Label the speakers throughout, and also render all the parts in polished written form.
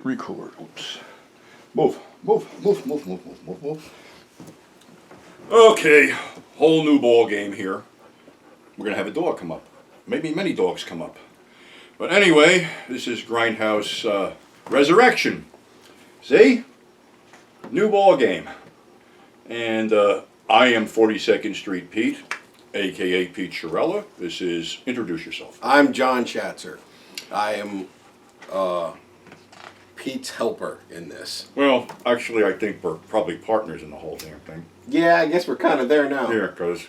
Speaker 1: Record. Oops. Move. Okay, whole new ball game here. We're gonna have a dog come up. Maybe many dogs come up. But anyway, this is Grindhouse Resurrection. See? New ball game. And I am 42nd Street Pete, aka Pete Shirella. This is Introduce Yourself.
Speaker 2: I'm John Shatzer. I am Pete's helper in this.
Speaker 1: Well, actually, I think we're probably partners in the whole damn thing.
Speaker 2: Yeah, I guess we're kind of there now.
Speaker 1: Yeah, because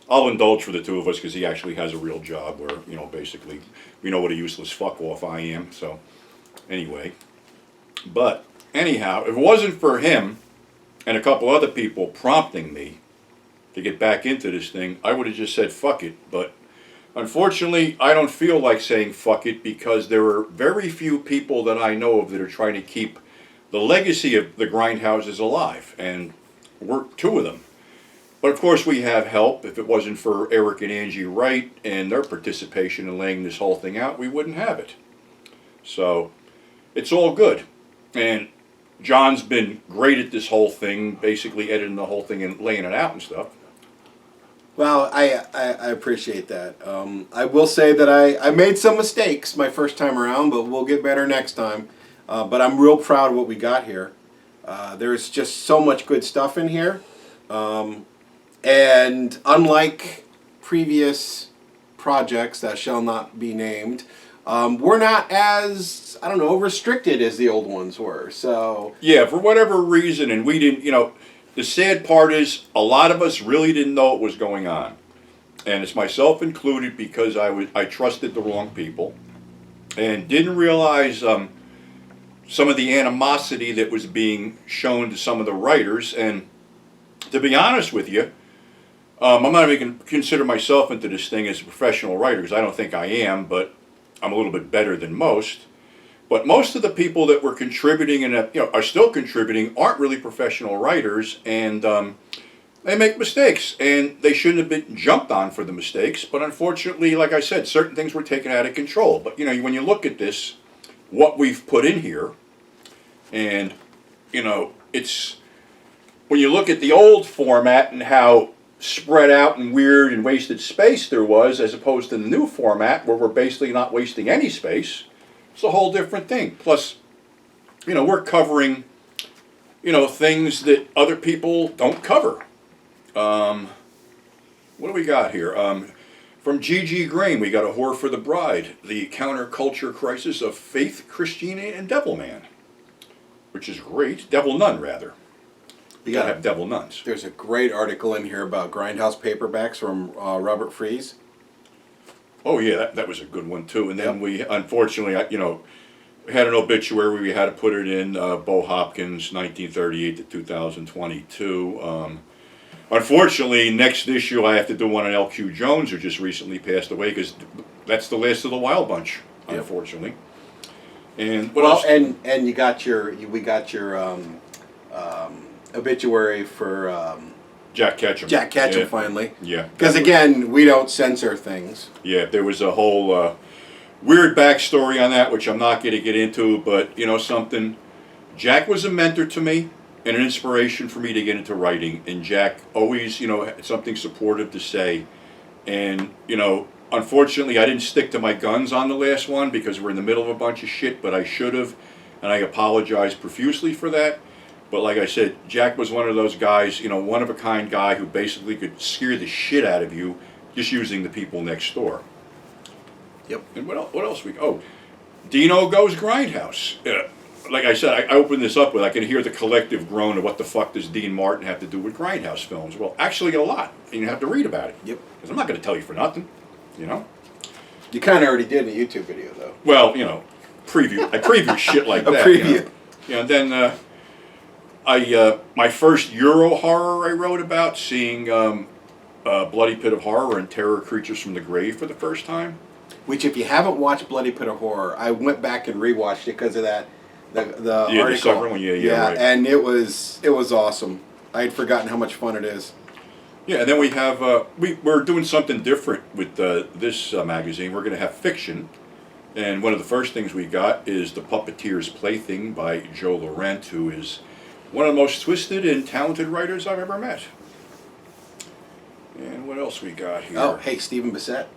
Speaker 1: I'll indulge for the two of us because he actually has a real job where, you know, basically we know what a useless fuck off I am. So, anyway. But, anyhow, if it wasn't for him and a couple other people prompting me to get back into this thing, I would have just said fuck it. But unfortunately, I don't feel like saying fuck it because there are very few people that I know of that are trying to keep the legacy of the Grindhouses alive, and we're two of them. But of course we have help. If it wasn't for Eric and Angie Wright and their participation in laying this whole thing out, we wouldn't have it. So it's all good. And John's been great at this whole thing, basically editing the whole thing and laying it out and stuff.
Speaker 2: Well, I appreciate that. I will say that I made some mistakes my first time around, but we'll get better next time. But I'm real proud of what we got here. There's just so much good stuff in here. And unlike previous projects that shall not be named, we're not as, I don't know, restricted as the old ones were. So
Speaker 1: yeah, for whatever reason, and we didn't, you know, the sad part is a lot of us really didn't know what was going on. And it's myself included because I trusted the wrong people and didn't realize some of the animosity that was being shown to some of the writers. And to be honest with you, I'm not even going to consider myself into this thing as a professional writer because I don't think I am, but I'm a little bit better than most. But most of the people that were contributing and are still contributing aren't really professional writers, and they make mistakes, and they shouldn't have been jumped on for the mistakes. But unfortunately, like I said, certain things were taken out of control. But when you look at this, what we've put in here, and it's when you look at the old format and how spread out and weird and wasted space there was, as opposed to the new format where we're basically not wasting any space. It's a whole different thing. Plus, we're covering, things that other people don't cover. What do we got here? From G.G. Grain, we got A Whore for the Bride, the counterculture crisis of faith, Christianity, and devil man, which is great. Devil nun, rather. You gotta have devil nuns.
Speaker 2: There's a great article in here about Grindhouse Paperbacks from Robert Fries.
Speaker 1: Oh yeah, that was a good one too. And then we, unfortunately, had an obituary. We had to put it in Bo Hopkins, 1938 to 2022. Unfortunately, next issue I have to do one on L.Q. Jones, who just recently passed away, because that's the last of the Wild Bunch, unfortunately. And what else?
Speaker 2: And we got your obituary for
Speaker 1: Jack Ketchum.
Speaker 2: Jack Ketchum, finally.
Speaker 1: Yeah.
Speaker 2: Because again, we don't censor things.
Speaker 1: Yeah, there was a whole weird backstory on that, which I'm not going to get into, but something. Jack was a mentor to me and an inspiration for me to get into writing, and Jack always, had something supportive to say. And, unfortunately, I didn't stick to my guns on the last one because we're in the middle of a bunch of shit, but I should have, and I apologize profusely for that. But like I said, Jack was one of those guys, one of a kind guy who basically could scare the shit out of you just using the people next door.
Speaker 2: Yep.
Speaker 1: And what else Dino Goes Grindhouse. Like I said, I opened this up with, I can hear the collective groan of what the fuck does Dean Martin have to do with Grindhouse films? Well, actually a lot. And you have to read about it.
Speaker 2: Yep.
Speaker 1: Because I'm not going to tell you for nothing,
Speaker 2: You kind of already did in a YouTube video, though.
Speaker 1: Well, I preview shit like that.
Speaker 2: A preview.
Speaker 1: And then my first Euro horror I wrote about, seeing Bloody Pit of Horror and Terror Creatures from the Grave for the first time.
Speaker 2: Which, if you haven't watched Bloody Pit of Horror, I went back and rewatched it because of that. The article.
Speaker 1: The second one, yeah, right.
Speaker 2: And it was awesome. I had forgotten how much fun it is.
Speaker 1: Yeah, and then we have we're doing something different with this magazine. We're going to have fiction, And one of the first things we got is The Puppeteer's Plaything by Joe Laurent, who is one of the most twisted and talented writers I've ever met. And what else we got here?
Speaker 2: Oh, hey, Stephen Bissett.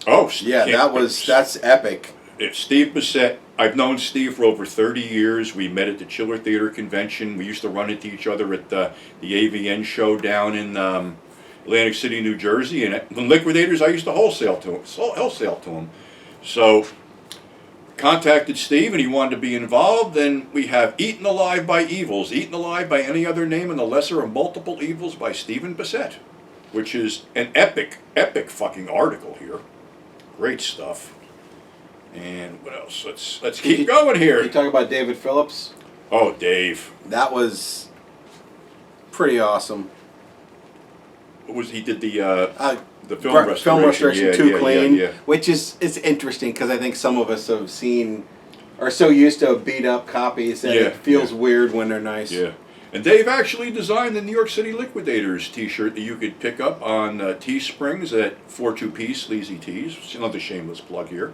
Speaker 1: Oh,
Speaker 2: Yeah, that's epic.
Speaker 1: It's Steve Bissett. I've known Steve for over 30 years. We met at the Chiller Theater Convention. We used to run into each other at the AVN show down in Atlantic City, New Jersey. And the Liquidators, I used to wholesale to him. So, contacted Steve, and he wanted to be involved. Then we have Eaten Alive by Evils. Eaten Alive by Any Other Name and the Lesser of Multiple Evils by Stephen Bissett, which is an epic fucking article here. Great stuff. And what else? Let's keep going here.
Speaker 2: You talk about David Phillips?
Speaker 1: Oh, Dave.
Speaker 2: That was pretty awesome.
Speaker 1: What was he did the film restoration?
Speaker 2: Film restoration, Too Clean,
Speaker 1: yeah.
Speaker 2: which is interesting because I think some of us have seen, are so used to beat up copies that it feels weird when they're nice.
Speaker 1: Yeah. And Dave actually designed the New York City Liquidators t-shirt that you could pick up on Teesprings at 42P Sleazy Tees. It's another shameless plug here.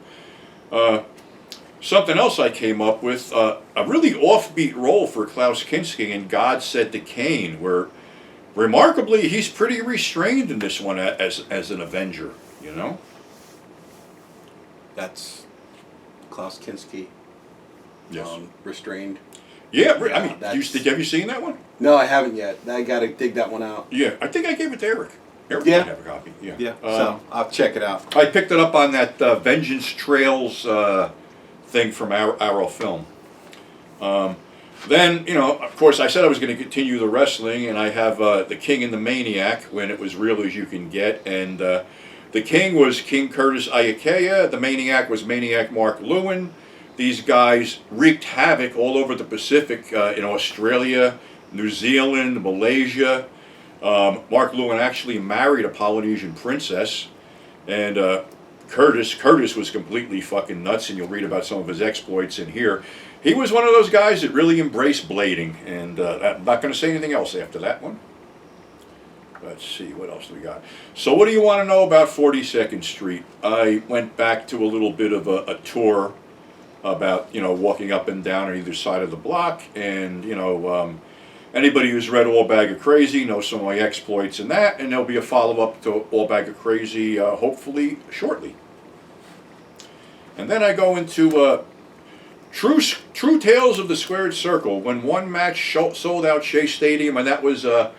Speaker 1: Something else I came up with, a really offbeat role for Klaus Kinski in God Said to Cain, where remarkably he's pretty restrained in this one as an Avenger, you know?
Speaker 2: That's Klaus Kinski.
Speaker 1: Yes.
Speaker 2: Restrained.
Speaker 1: Yeah, I mean, have you seen that one?
Speaker 2: No, I haven't yet. I got to dig that one out.
Speaker 1: Yeah, I think I gave it to Eric. Eric might have a copy. Yeah.
Speaker 2: So I'll check it out.
Speaker 1: I picked it up on that Vengeance Trails thing from Arrow Film. Then, of course, I said I was going to continue the wrestling, and I have The King and the Maniac, when it was real as you can get. And the King was King Curtis Iaukea. The Maniac was Maniac Mark Lewin. These guys wreaked havoc all over the Pacific, in Australia, New Zealand, Malaysia. Mark Lewin actually married a Polynesian princess, and Curtis was completely fucking nuts, and you'll read about some of his exploits in here. He was one of those guys that really embraced blading, and I'm not going to say anything else after that one. Let's see, what else do we got? So what do you want to know about 42nd Street? I went back to a little bit of a tour about, walking up and down on either side of the block, and, anybody who's read All Bag of Crazy knows some of my exploits in that, and there'll be a follow-up to All Bag of Crazy, hopefully, shortly. And then I go into True Tales of the Squared Circle, when one match sold out Shea Stadium, and that was the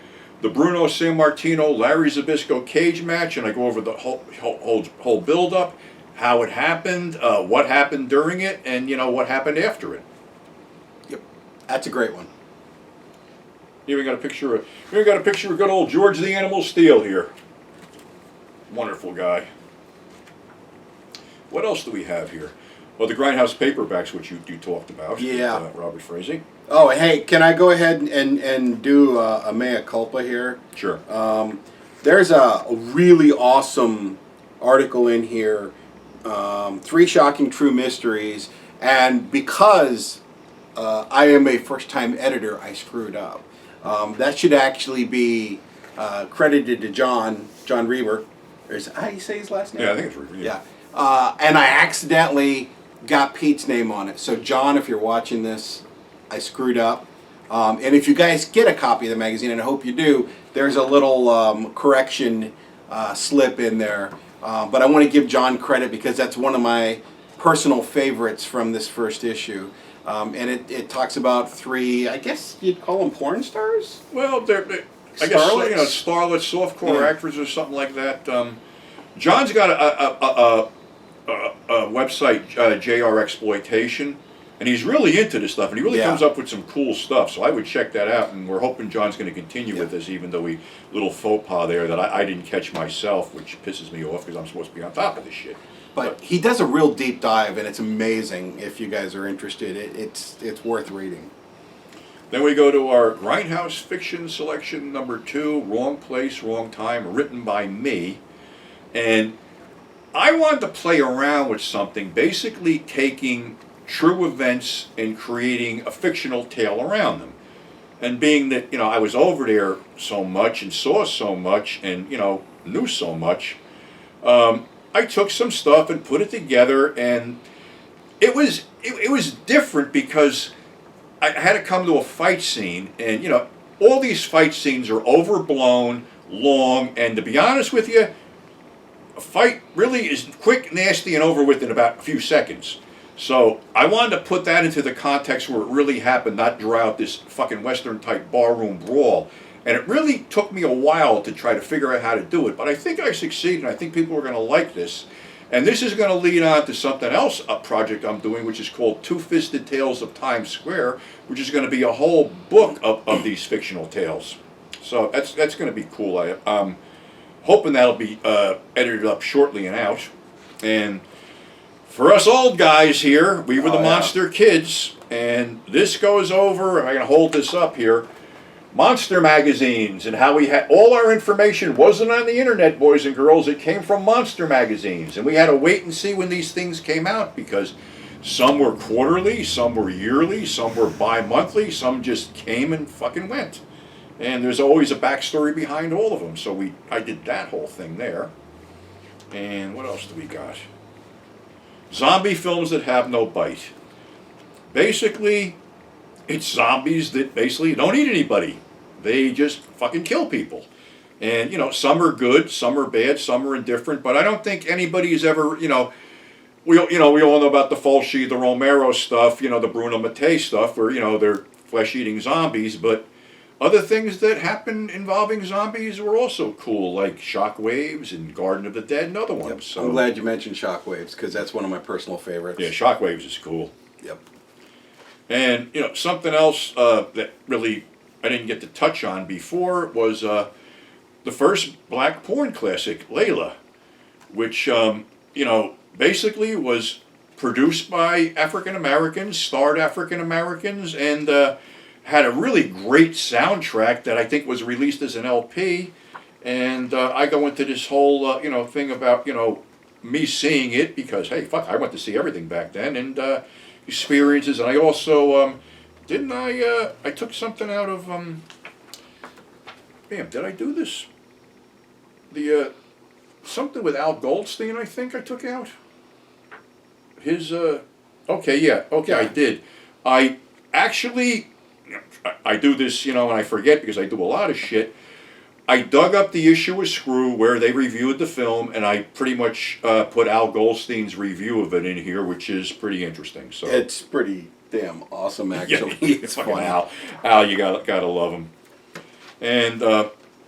Speaker 1: Bruno Sammartino, Larry Zbyszko cage match, and I go over the whole build-up, how it happened, what happened during it, and, what happened after it.
Speaker 2: Yep, that's a great one.
Speaker 1: Here we got a picture of good old George the Animal Steele here. Wonderful guy. What else do we have here? Well, the Grindhouse Paperbacks, which you talked about.
Speaker 2: Yeah.
Speaker 1: With, Robert Frazee.
Speaker 2: Oh, hey, can I go ahead and do a mea culpa here?
Speaker 1: Sure.
Speaker 2: There's a really awesome article in here, 3 Shocking True Mysteries, and because I am a first-time editor, I screwed up. That should actually be credited to John Reber. How do you say his last name?
Speaker 1: Yeah, I think it's Reber.
Speaker 2: Yeah. And I accidentally got Pete's name on it. So, John, if you're watching this, I screwed up. And if you guys get a copy of the magazine, and I hope you do, there's a little correction slip in there. But I want to give John credit because that's one of my personal favorites from this first issue. And it talks about 3, I guess you'd call them porn stars?
Speaker 1: Well, I guess starlets, softcore actors or something like that. John's got a website, JR Exploitation, and he's really into this stuff, and he really comes up with some cool stuff, so I would check that out, and we're hoping John's going to continue with this, even though little faux pas there that I didn't catch myself, which pisses me off because I'm supposed to be on top of this shit.
Speaker 2: But he does a real deep dive, and it's amazing. If you guys are interested, it's worth reading.
Speaker 1: Then we go to our Grindhouse Fiction Selection number 2, Wrong Place, Wrong Time, written by me. And I wanted to play around with something, basically taking true events and creating a fictional tale around them. And being that, I was over there so much and saw so much and, knew so much, I took some stuff and put it together, and it was different because I had to come to a fight scene, and all these fight scenes are overblown, long, and to be honest with you, a fight really is quick, nasty, and over with in about a few seconds. So I wanted to put that into the context where it really happened, not draw out this fucking Western type barroom brawl. And it really took me a while to try to figure out how to do it, but I think I succeeded. I think people are going to like this. And this is going to lead on to something else, a project I'm doing, which is called Two-Fisted Tales of Times Square, which is going to be a whole book of these fictional tales. So that's going to be cool. I'm hoping that'll be edited up shortly and out. And for us old guys here, we were the Monster Kids, and this goes over, I'm going to hold this up here, Monster magazines, and how we had all our information wasn't on the internet, boys and girls. It came from Monster magazines, and we had to wait and see when these things came out because some were quarterly, some were yearly, some were bi-monthly, some just came and fucking went. And there's always a backstory behind all of them. So I did that whole thing there. And what else do we got? Zombie films that have no bite. Basically, it's zombies that basically don't eat anybody. They just fucking kill people. And, some are good, some are bad, some are indifferent, but I don't think anybody's ever, we all know about the Fulci, the Romero stuff, the Bruno Mattei stuff, where, they're flesh-eating zombies, but other things that happen involving zombies were also cool, like Shockwaves and Garden of the Dead and other ones.
Speaker 2: Yep.
Speaker 1: So,
Speaker 2: I'm glad you mentioned Shockwaves, because that's one of my personal favorites.
Speaker 1: Yeah, Shockwaves is cool.
Speaker 2: Yep.
Speaker 1: And, something else that really I didn't get to touch on before was the first black porn classic, Layla, which, basically was produced by African Americans, starred African Americans, and had a really great soundtrack that I think was released as an LP. And I go into this whole, thing about, me seeing it because, hey, fuck, I went to see everything back then, and experiences. And I also, I took something out of, did I do this? Something with Al Goldstein, I think I took out. His, I did. I actually, I do this, and I forget because I do a lot of shit. I dug up the issue of Screw where they reviewed the film, and I pretty much put Al Goldstein's review of it in here, which is pretty interesting. So
Speaker 2: it's pretty damn awesome, actually.
Speaker 1: Yeah,
Speaker 2: it's
Speaker 1: fucking
Speaker 2: funny.
Speaker 1: Al, you gotta love him. And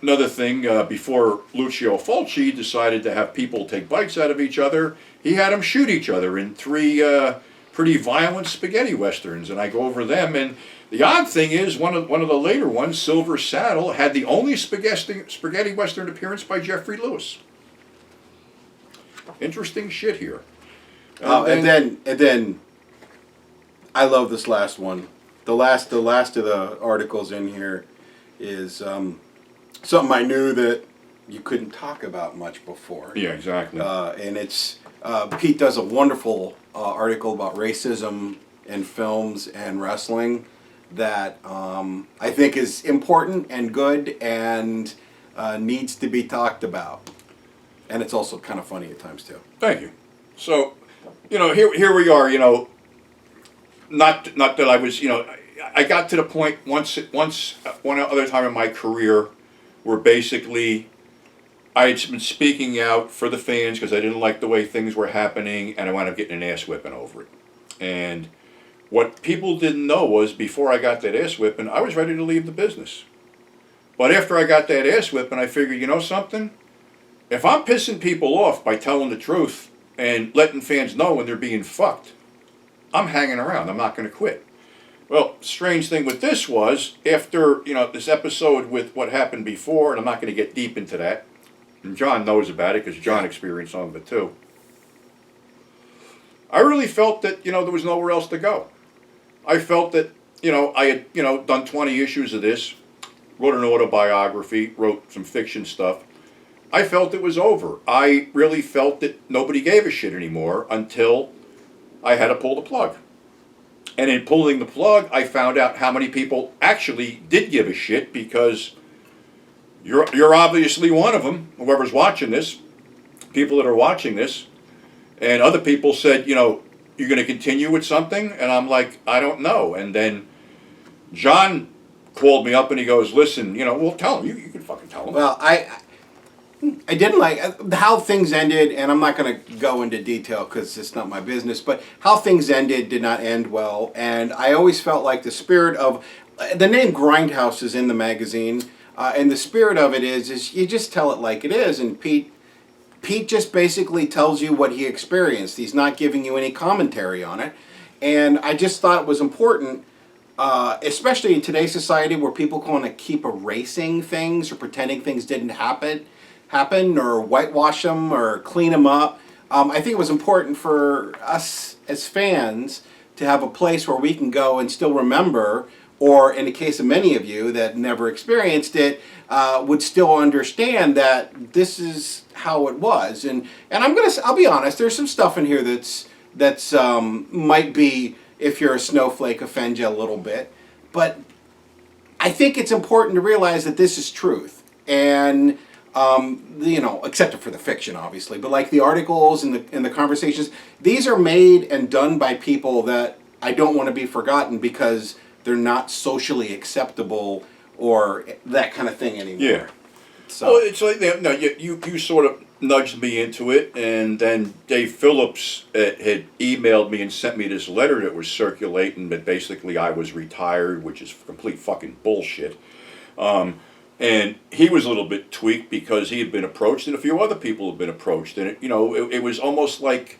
Speaker 1: another thing, before Lucio Fulci decided to have people take bites out of each other, he had them shoot each other in 3 pretty violent spaghetti westerns, and I go over them. And the odd thing is, one of the later ones, Silver Saddle, had the only spaghetti western appearance by Jeffrey Lewis. Interesting shit here.
Speaker 2: And then, I love this last one. The last of the articles in here is something I knew that you couldn't talk about much before.
Speaker 1: Yeah, exactly.
Speaker 2: And it's Pete does a wonderful article about racism in films and wrestling that I think is important and good and needs to be talked about. And it's also kind of funny at times too.
Speaker 1: Thank you. So, here we are. Not that I was. I got to the point once one other time in my career where basically I had been speaking out for the fans because I didn't like the way things were happening, and I wound up getting an ass whipping over it. And what people didn't know was before I got that ass whipping, I was ready to leave the business. But after I got that ass whipping, I figured, something? If I'm pissing people off by telling the truth and letting fans know when they're being fucked, I'm hanging around. I'm not going to quit. Well, strange thing with this was, after, this episode with what happened before, and I'm not going to get deep into that, and John knows about it because John experienced some of it too, I really felt that, there was nowhere else to go. I felt that, I had, done 20 issues of this, wrote an autobiography, wrote some fiction stuff. I felt it was over. I really felt that nobody gave a shit anymore until I had to pull the plug. And in pulling the plug, I found out how many people actually did give a shit, because you're obviously one of them, whoever's watching this, people that are watching this, and other people said, you going to continue with something? And I'm like, I don't know. And then John called me up and he goes, listen, well, tell him. You can fucking tell him.
Speaker 2: Well, I didn't like how things ended, and I'm not going to go into detail because it's not my business, but how things ended did not end well. And I always felt like the spirit of the name Grindhouse is in the magazine, and the spirit of it is you just tell it like it is. And Pete just basically tells you what he experienced. He's not giving you any commentary on it. And I just thought it was important, especially in today's society where people want to keep erasing things or pretending things didn't happen or whitewash them or clean them up. I think it was important for us as fans to have a place where we can go and still remember, or in the case of many of you that never experienced it, would still understand that this is how it was. And I'll be honest, there's some stuff in here that's might be, if you're a snowflake, offend you a little bit. But I think it's important to realize that this is truth. And except for the fiction, obviously, but like the articles and the conversations, these are made and done by people that I don't want to be forgotten because they're not socially acceptable or that kind of thing anymore.
Speaker 1: Yeah.
Speaker 2: So
Speaker 1: Well, it's like, you sort of nudged me into it, and then Dave Phillips had emailed me and sent me this letter that was circulating that basically I was retired, which is complete fucking bullshit. And he was a little bit tweaked because he had been approached, and a few other people had been approached, and it was almost like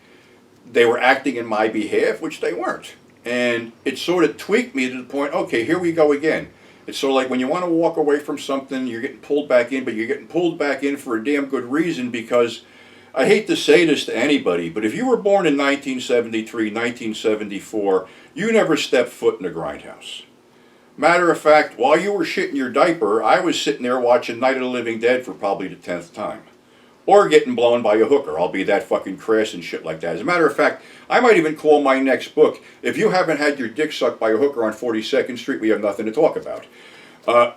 Speaker 1: they were acting in my behalf, which they weren't. And it sort of tweaked me to the point, okay, here we go again. It's sort of like when you want to walk away from something, you're getting pulled back in, but you're getting pulled back in for a damn good reason, because I hate to say this to anybody, but if you were born in 1973, 1974, you never stepped foot in a Grindhouse. Matter of fact, while you were shitting your diaper, I was sitting there watching Night of the Living Dead for probably the 10th time. Or getting blown by a hooker. I'll be that fucking crass and shit like that. As a matter of fact, I might even call my next book, If You Haven't Had Your Dick Sucked by a Hooker on 42nd Street, We Have Nothing to Talk About.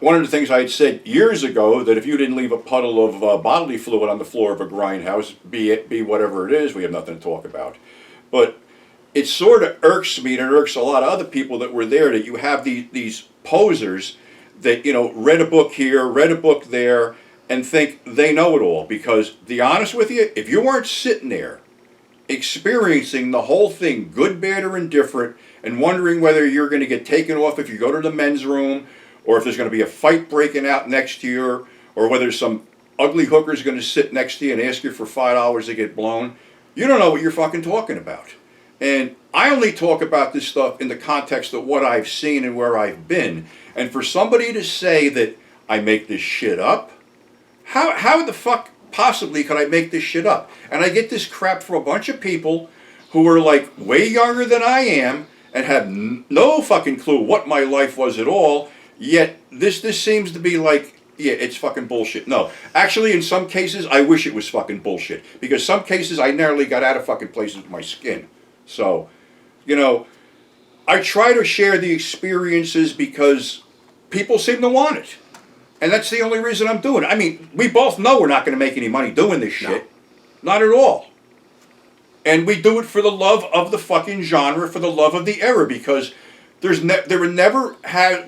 Speaker 1: One of the things I had said years ago, that if you didn't leave a puddle of bodily fluid on the floor of a Grindhouse, be whatever it is, we have nothing to talk about. But it sort of irks me, and it irks a lot of other people that were there, that you have these posers that, read a book here, read a book there, and think they know it all. Because, to be honest with you, if you weren't sitting there experiencing the whole thing, good, bad, or indifferent, and wondering whether you're going to get taken off if you go to the men's room, or if there's going to be a fight breaking out next to you, or whether some ugly hooker's going to sit next to you and ask you for $5 to get blown, you don't know what you're fucking talking about. And I only talk about this stuff in the context of what I've seen and where I've been. And for somebody to say that I make this shit up, how the fuck possibly could I make this shit up? And I get this crap from a bunch of people who are like way younger than I am and have no fucking clue what my life was at all. Yet this seems to be like, yeah, it's fucking bullshit. No, actually, in some cases, I wish it was fucking bullshit, because some cases I nearly got out of fucking places with my skin. So, I try to share the experiences because people seem to want it. And that's the only reason I'm doing it. I mean, we both know we're not going to make any money doing this shit. No. Not at all. And we do it for the love of the fucking genre, for the love of the era, because there never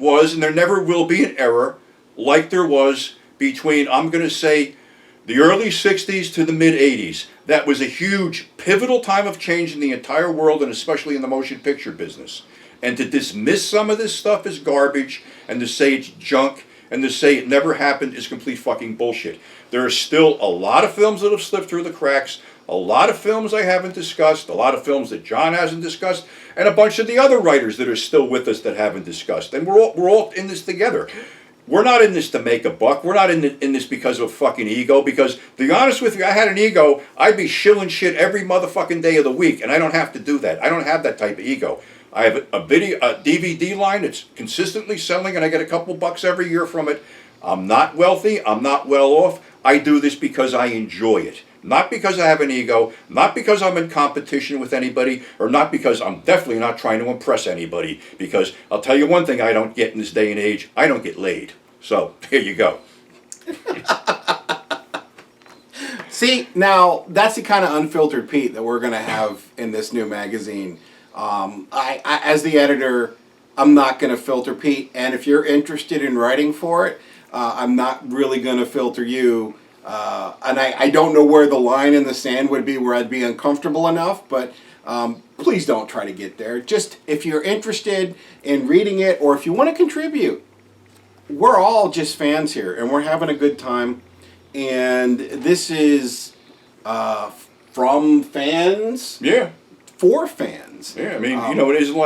Speaker 1: was and there never will be an era like there was between, I'm going to say, the early 60s to the mid 80s. That was a huge, pivotal time of change in the entire world, and especially in the motion picture business. And to dismiss some of this stuff as garbage, and to say it's junk, and to say it never happened is complete fucking bullshit. There are still a lot of films that have slipped through the cracks, a lot of films I haven't discussed, a lot of films that John hasn't discussed, and a bunch of the other writers that are still with us that haven't discussed. And we're all in this together. We're not in this to make a buck. We're not in this because of fucking ego. Because, to be honest with you, I had an ego, I'd be shilling shit every motherfucking day of the week, and I don't have to do that. I don't have that type of ego. I have a DVD line that's consistently selling, and I get a couple bucks every year from it. I'm not wealthy. I'm not well off. I do this because I enjoy it. Not because I have an ego, not because I'm in competition with anybody, or not because I'm definitely not trying to impress anybody. Because I'll tell you one thing I don't get in this day and age, I don't get laid. So, here you go.
Speaker 2: See, now that's the kind of unfiltered Pete that we're going to have in this new magazine. I, as the editor, I'm not going to filter Pete, and if you're interested in writing for it, I'm not really going to filter you. And I don't know where the line in the sand would be where I'd be uncomfortable enough, but please don't try to get there. Just if you're interested in reading it, or if you want to contribute, we're all just fans here, and we're having a good time. And this is from fans,
Speaker 1: Yeah.
Speaker 2: for fans.
Speaker 1: Yeah, I mean, it isn't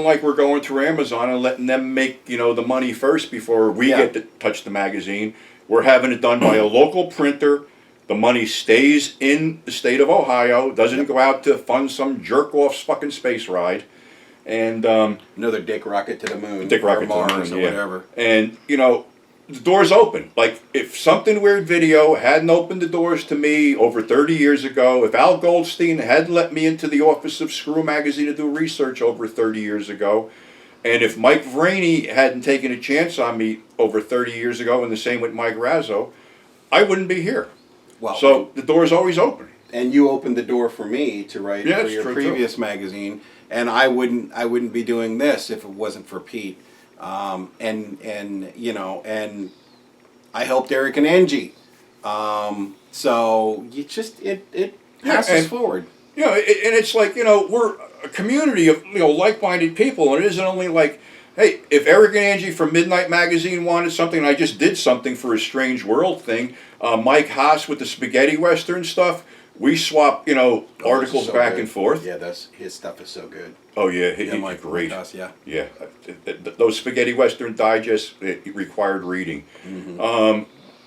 Speaker 1: like we're going through Amazon and letting them make, the money first before we get to touch the magazine. We're having it done by a local printer. The money stays in the state of Ohio, doesn't go out to fund some jerk-off's fucking space ride. And
Speaker 2: another dick rocket to the moon,
Speaker 1: dick rocket
Speaker 2: or Mars,
Speaker 1: to the moon,
Speaker 2: or whatever.
Speaker 1: And, the door's open. Like, if Something Weird Video hadn't opened the doors to me over 30 years ago, if Al Goldstein hadn't let me into the office of Screw Magazine to do research over 30 years ago, and if Mike Vraney hadn't taken a chance on me over 30 years ago, and the same with Mike Razzo, I wouldn't be here.
Speaker 2: Well,
Speaker 1: so the door is always open.
Speaker 2: And you opened the door for me to write for your previous magazine, and I wouldn't be doing this if it wasn't for Pete. And I helped Eric and Angie. So it passes forward.
Speaker 1: And it's like, we're a community of, like-minded people, and it isn't only like, hey, if Eric and Angie from Midnight Magazine wanted something, and I just did something for a Strange World thing, Mike Haas with the spaghetti western stuff, we swap, articles back and forth.
Speaker 2: Yeah, his stuff is so good.
Speaker 1: Oh yeah, he's great.
Speaker 2: Haas, yeah.
Speaker 1: Those spaghetti western digests, it required reading.
Speaker 2: Mm-hmm.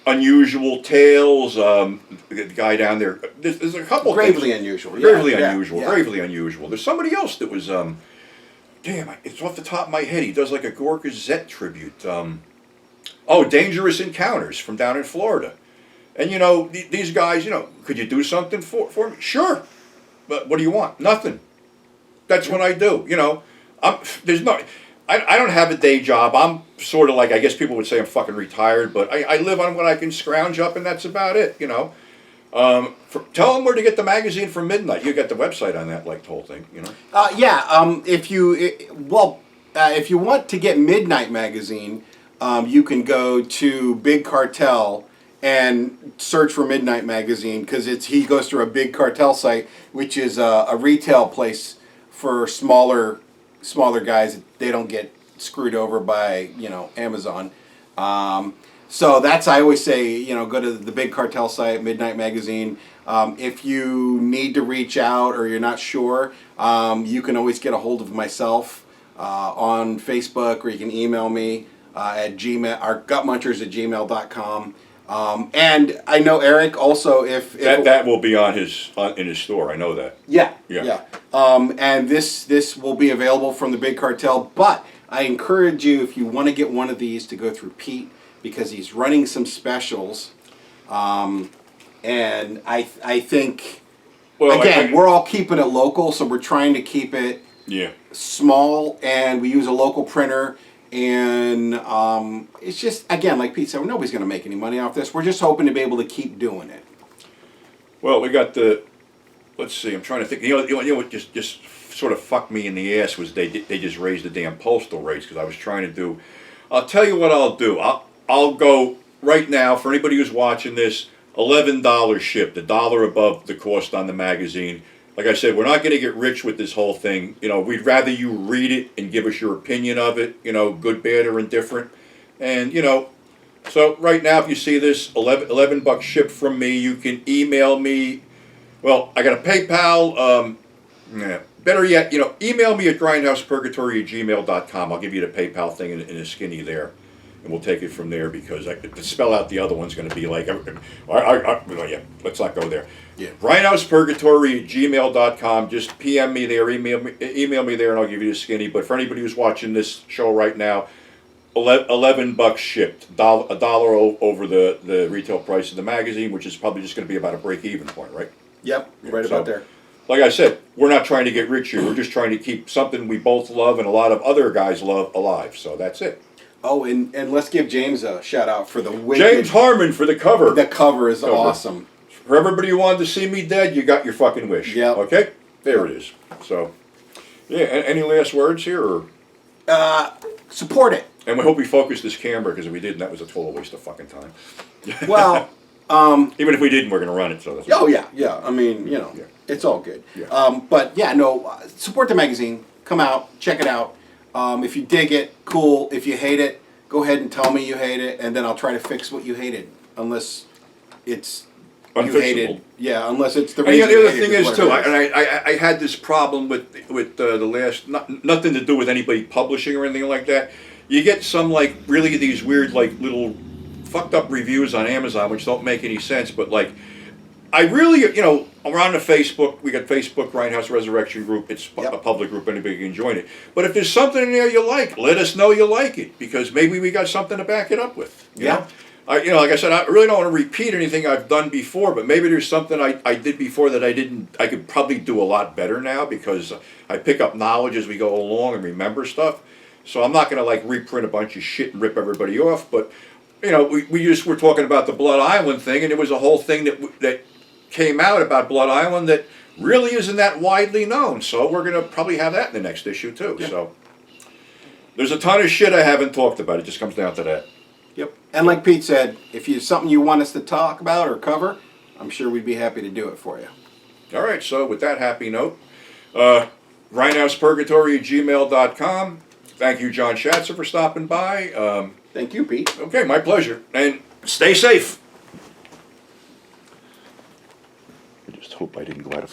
Speaker 1: Unusual Tales, the guy down there. There's a couple.
Speaker 2: Gravely unusual.
Speaker 1: Gravely unusual. There's somebody else that was, it's off the top of my head. He does like a Gore Gazette tribute. Dangerous Encounters from down in Florida. And these guys, could you do something for me? Sure. But what do you want? Nothing. That's what I do. I don't have a day job. I'm sort of like, I guess people would say I'm fucking retired, but I live on what I can scrounge up, and that's about it, Tell them where to get the magazine from Midnight. You got the website on that, like the whole thing,
Speaker 2: If you want to get Midnight Magazine, you can go to Big Cartel and search for Midnight Magazine, because he goes through a Big Cartel site, which is a retail place for smaller guys. They don't get screwed over by Amazon. So that's, I always say, go to the Big Cartel site, Midnight Magazine. If you need to reach out or you're not sure, you can always get a hold of myself on Facebook, or you can email me at Gmail, our gutmunchers@gmail.com. And I know Eric also, if
Speaker 1: that will be on in his store. I know that.
Speaker 2: Yeah. And this will be available from the Big Cartel. But I encourage you, if you want to get one of these, to go through Pete, because he's running some specials. And I think, we're all keeping it local, so we're trying to keep it small, and we use a local printer. And it's just, again, like Pete said, nobody's going to make any money off this. We're just hoping to be able to keep doing it.
Speaker 1: Well, we got let's see, I'm trying to think. What just sort of fucked me in the ass was they just raised the damn postal rates, because I was trying to do. I'll tell you what I'll do. I'll go right now, for anybody who's watching this, $11 shipped, $1 above the cost on the magazine. Like I said, we're not going to get rich with this whole thing. We'd rather you read it and give us your opinion of it, good, bad, or indifferent. And, so right now, if you see this, $11 shipped from me, you can email me. Well, I got a PayPal. Better yet, email me at grindhousepurgatory@gmail.com. I'll give you the PayPal thing in a skinny there. And we'll take it from there, because to spell out the other one's going to be like, let's not go there.
Speaker 2: Yeah.
Speaker 1: Grindhousepurgatory@gmail.com. Just PM me there, email me there, and I'll give you the skinny. But for anybody who's watching this show right now, $11 shipped, $1 over the retail price of the magazine, which is probably just going to be about a break-even point, right?
Speaker 2: Yep, right about there.
Speaker 1: Like I said, we're not trying to get rich here. We're just trying to keep something we both love and a lot of other guys love alive. So that's it.
Speaker 2: Oh, and let's give James a shout out for the wicked.
Speaker 1: James Harmon for the cover.
Speaker 2: The cover is awesome.
Speaker 1: For everybody who wanted to see me dead, you got your fucking wish.
Speaker 2: Yeah.
Speaker 1: Okay? There it is. So, yeah, any last words here? Or?
Speaker 2: Support it.
Speaker 1: And we hope we focused this camera, because if we didn't, that was a total waste of fucking time.
Speaker 2: Well,
Speaker 1: even if we didn't, we're going to run it. So that's
Speaker 2: oh yeah. I mean,
Speaker 1: Yeah.
Speaker 2: it's all good.
Speaker 1: Yeah.
Speaker 2: But yeah, no, support the magazine. Come out, check it out. If you dig it, cool. If you hate it, go ahead and tell me you hate it, and then I'll try to fix what you hated. Unless it's you
Speaker 1: Unfixable.
Speaker 2: hated, yeah. Unless it's the
Speaker 1: And yeah,
Speaker 2: reason.
Speaker 1: the
Speaker 2: you
Speaker 1: other
Speaker 2: hated
Speaker 1: thing is too,
Speaker 2: whatever it
Speaker 1: I had this problem with the last, nothing to do with anybody publishing or anything like that. You get some like really these weird like little fucked up reviews on Amazon which don't make any sense, but like I really, we're on the Facebook, we got Facebook Grindhouse Resurrection group, it's
Speaker 2: Yep.
Speaker 1: a public group, anybody can join it. But if there's something in there you like, let us know you like it, because maybe we got something to back it up with. You
Speaker 2: Yeah.
Speaker 1: know? Like I said, I really don't want to repeat anything I've done before, but maybe there's something I did before that I could probably do a lot better now, because I pick up knowledge as we go along and remember stuff. So I'm not going to like reprint a bunch of shit and rip everybody off, but we just were talking about the Blood Island thing, and it was a whole thing that came out about Blood Island that really isn't that widely known. So we're going to probably have that in the next issue too.
Speaker 2: Yeah.
Speaker 1: So there's a ton of shit I haven't talked about. It just comes down to that.
Speaker 2: Yep. And like Pete said, if you something you want us to talk about or cover, I'm sure we'd be happy to do it for you.
Speaker 1: All right, so with that happy note, grindhousepurgatory@gmail.com. Thank you, John Shatzer, for stopping by.
Speaker 2: Thank you, Pete.
Speaker 1: Okay, my pleasure. And stay safe. I just hope I didn't go out of